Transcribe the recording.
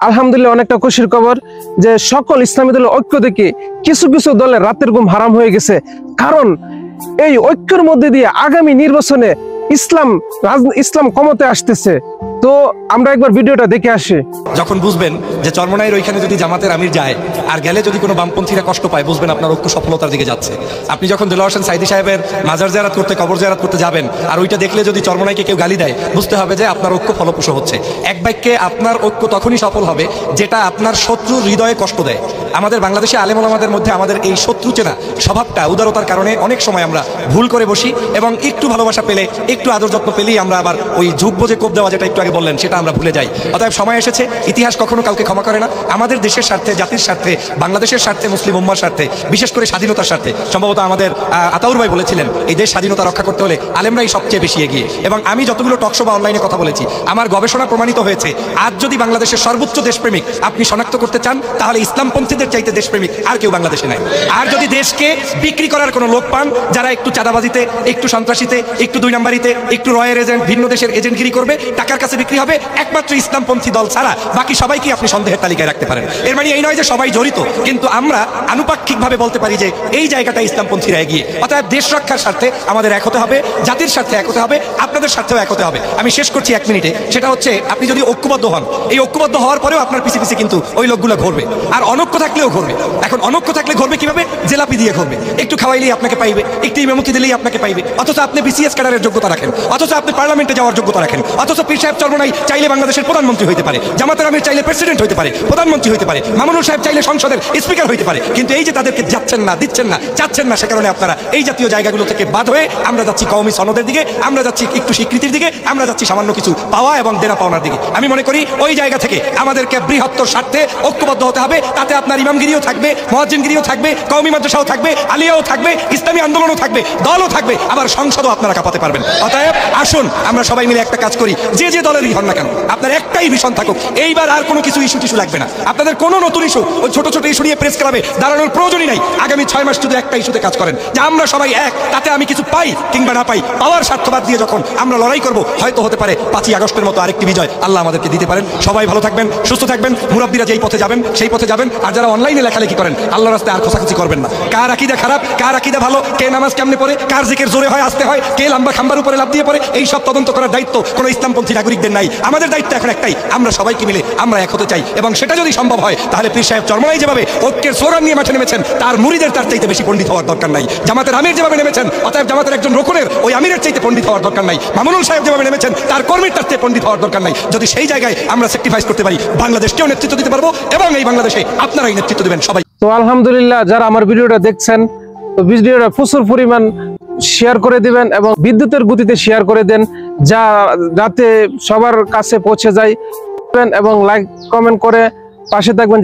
আলহামদুলিল্লাহ অনেকটা খুশির খবর যে সকল ইসলামী দলের ঐক্য দেখে কিছু কিছু দলের রাতের ঘুম হারাম হয়ে গেছে। কারণ এই ঐক্যের মধ্যে দিয়ে আগামী নির্বাচনে ইসলাম ক্ষমতায় আসতেছে। তো আমরা একবার ভিডিওটা দেখে আসি। যখন বুঝবেন যে চরমনাইয়ের ওইখানে যদি জামাতের আমির যায় আর গেলে যদি কোনো বামপন্থীরা কষ্ট পায়, বুঝবেন আপনার ঐক্য সফলতার দিকে যাচ্ছে। আপনি যখন দেলোয়ার হোসেন সাইদি সাহেবের মাজার জিয়ারত করতে, কবর জিয়ারত করতে যাবেন আর ওইটা দেখলে যদি চরমনাইকে কেউ গালি দেয়, বুঝতে হবে যে আপনার ঐক্য ফলপ্রসূ হচ্ছে। এক বাক্যে আপনার ঐক্য তখনই সফল হবে যেটা আপনার শত্রুর হৃদয়ে কষ্ট দেয়। আমাদের বাংলাদেশে আলেম ওলামাদের মধ্যে আমাদের এই শত্রু চেনা স্বভাবটা, উদারতার কারণে অনেক সময় আমরা ভুল করে বসি এবং একটু ভালোবাসা পেলে, একটু আদর যত্ন পেলেই আমরা আবার ওই যুগ বোঝে কোপ দেওয়া, যেটা একটু আগে বললেন, সেটা আমরা ভুলে যাই। অতএব সময় এসেছে, ইতিহাস কখনো কাউকে ক্ষমা করে না। আমাদের দেশের স্বার্থে, জাতির স্বার্থে, বাংলাদেশের স্বার্থে, মুসলিম উম্মার স্বার্থে, বিশেষ করে স্বাধীনতার স্বার্থে, সম্ভবত আমাদের আতাউর ভাই বলেছিলেন এই দেশ স্বাধীনতা রক্ষা করতে হলে আলেমরাই সবচেয়ে বেশি এগিয়ে। এবং আমি যতগুলো টকশো বা অনলাইনে কথা বলেছি, আমার গবেষণা প্রমাণিত হয়েছে আজ যদি বাংলাদেশের সর্বোচ্চ দেশপ্রেমিক আপনি শনাক্ত করতে চান, তাহলে ইসলামপন্থীদের চাইতে দেশপ্রেমিক আর কেউ বাংলাদেশে নাই। আর যদি দেশকে বিক্রি করার কোনো লোক পান যারা একটু চাঁদাবাজিতে, একটু সন্ত্রাসীতে, একটু দুই নাম্বারিতে, একটু রয়ের এজেন্ট, ভিন্ন দেশের এজেন্টগিরি করবে, টাকার কাছে বিক্রি হবে, একমাত্র ইসলামপন্থী দল ছাড়া বাকি সবাইকে আপনি সন্দেহের তালিকায় রাখতে পারেন। এর মানে এই নয় যে সবাই জড়িত, কিন্তু আমরা আনুপাক্ষিকভাবে বলতে পারি যে এই জায়গাটা ইসলামপন্থীরা এগিয়ে। অতএব দেশ রক্ষার স্বার্থে আমাদের এক হতে হবে, জাতির স্বার্থে এক হতে হবে, আপনাদের স্বার্থেও এক হতে হবে। আমি শেষ করছি 1 মিনিটে। সেটা হচ্ছে, আপনি যদি ঐক্যবদ্ধ হন, এই ঐক্যবদ্ধ হওয়ার পরেও আপনার পিছে পিছে কিন্তু ওই লোকগুলো ঘুরবে, আর অনৈক্য থাকলেও ঘুরবে। এখন অনৈক্য থাকলে ঘুরবে কিভাবে? জেলাপি দিয়ে ঘুরবে, একটু খাওয়াইলেই আপনাকে পাইবে, একটু ইমামতি দিলেই আপনাকে পাইবে, অথচ আপনি বিসিএস ক্যাডারের যোগ্যতা রাখেন, অথচ আপনি পার্লামেন্টে যাওয়ার যোগ্যতা রাখেন, অথচ পীর সাহেব চরমনাই চাইলে বাংলাদেশের প্রধানমন্ত্রী হইতে পারে, জামাতের আমির চাইলে প্রেসিডেন্ট হইতে পারে, প্রধানমন্ত্রী হইতে পারে, মামুনুল সাহেব চাইলে সংসদের স্পিকার হইতে পারে। কিন্তু এই যে তাদেরকে যাচ্ছেন না, দিচ্ছেন না, চাচ্ছেন না, সে কারণে আপনারা এই জাতীয় জায়গাগুলো থেকে বাদ হয়ে আমরা যাচ্ছি কওমি সনদের দিকে, আমরা যাচ্ছি একটু স্বীকৃতির দিকে, আমরা যাচ্ছি সামান্য কিছু পাওয়া এবং দেনা পাওনার দিকে। আমি মনে করি ওই জায়গা থেকে আমাদেরকে বৃহত্তর স্বার্থে ঐক্যবদ্ধ হতে হবে। তাতে আপনার ইমামগিরিও থাকবে, মুয়াজ্জিনগিরিও থাকবে, কওমি মাদ্রাসাও থাকবে, আলিয়াও থাকবে, ইসলামী আন্দোলনও থাকবে, দলও থাকবে, আবার সংসদও আপনারা কাঁপাতে পারবেন। অতএব আসুন আমরা সবাই মিলে একটা কাজ করি, যে যে দলেরই হন না কেন, আপনার একটাই ভীষণ থাকুক, এইবার আর কোনো কিছু ইস্যু টিস্যু লাগবে না। আপনাদের কোনো নতুন ইস্যু, ওই ছোট ছোট ইস্যু নিয়ে প্রেস ক্লাবে দাঁড়ানোর প্রয়োজনই নাই। আগামী 6 মাস শুধু একটা ইস্যুতে কাজ করেন, যে আমরা সবাই এক, তাতে আমি কিছু পাই কিংবা না পাই, পাওয়ার স্বার্থবাদ দিয়ে যখন আমরা লড়াই করব, হয়তো হতে পারে 5ই আগস্টের মতো আরেকটি বিজয় আল্লাহ আমাদেরকে দিতে পারেন। সবাই ভালো থাকবেন, সুস্থ থাকবেন, মুরাব্বিরা যেই পথে যাবেন সেই পথে যাবেন। আর যারা অনলাইনে লেখালেখি করেন, আল্লাহর রাস্তায় আর খোঁচাখুচি করবেন না। কার আকীদা খারাপ, কার আকীদা ভালো, কে নামাজ কেমনে পড়ে, কার জিকির জোরে হয় আসতে হয়, কে লম্বা খাম্বার উপরে লাফ দিয়ে পড়ে, এই সব তদন্ত করার দায়িত্ব কোনো ইসলামপন্থী নাগরিকদের নাই। আমাদের দায়িত্ব এখন একটাই, আমরা সবাইকে মিলে আমরা এক হতে চাই। এবং সেটা যদি সম্ভব হয়, তাহলে পীর সাহেব চরমনাই যেভাবে ঐক্যের স্লোগান নিয়ে মাঠে নেমেছেন, তার মুরিদের তার চাইতে বেশি পণ্ডিত হওয়ার দরকার নাই। জামাতের আমির যেভাবে নেমেছেন, অতএব জামাতের একজন রুকনের ওই আমিরের চাইতে পণ্ডিত হওয়ার দরকার নাই। মামুনুল সাহেব যেভাবে নেমেছেন, তার কর্মীর তার চেয়ে পণ্ডিত হওয়ার দরকার নাই। যদি সেই জায়গায় আমরা স্যাক্রিফাইস করতে পারি, বাংলাদেশকেও নেতৃত্ব দিতে পারবো এবং এই বাংলাদেশে আপনারাই নেতৃত্ব দেবেন সবাই। তো আলহামদুলিল্লাহ, যারা আমার ভিডিওটা দেখছেন, তো ভিডিওটা প্রচুর পরিমাণ শেয়ার করে দিবেন এবং বিদ্যুতের গতিতে শেয়ার করে দেন, যা যাতে সবার কাছে পৌঁছে যায়, এবং লাইক কমেন্ট করে পাশে থাকবেন।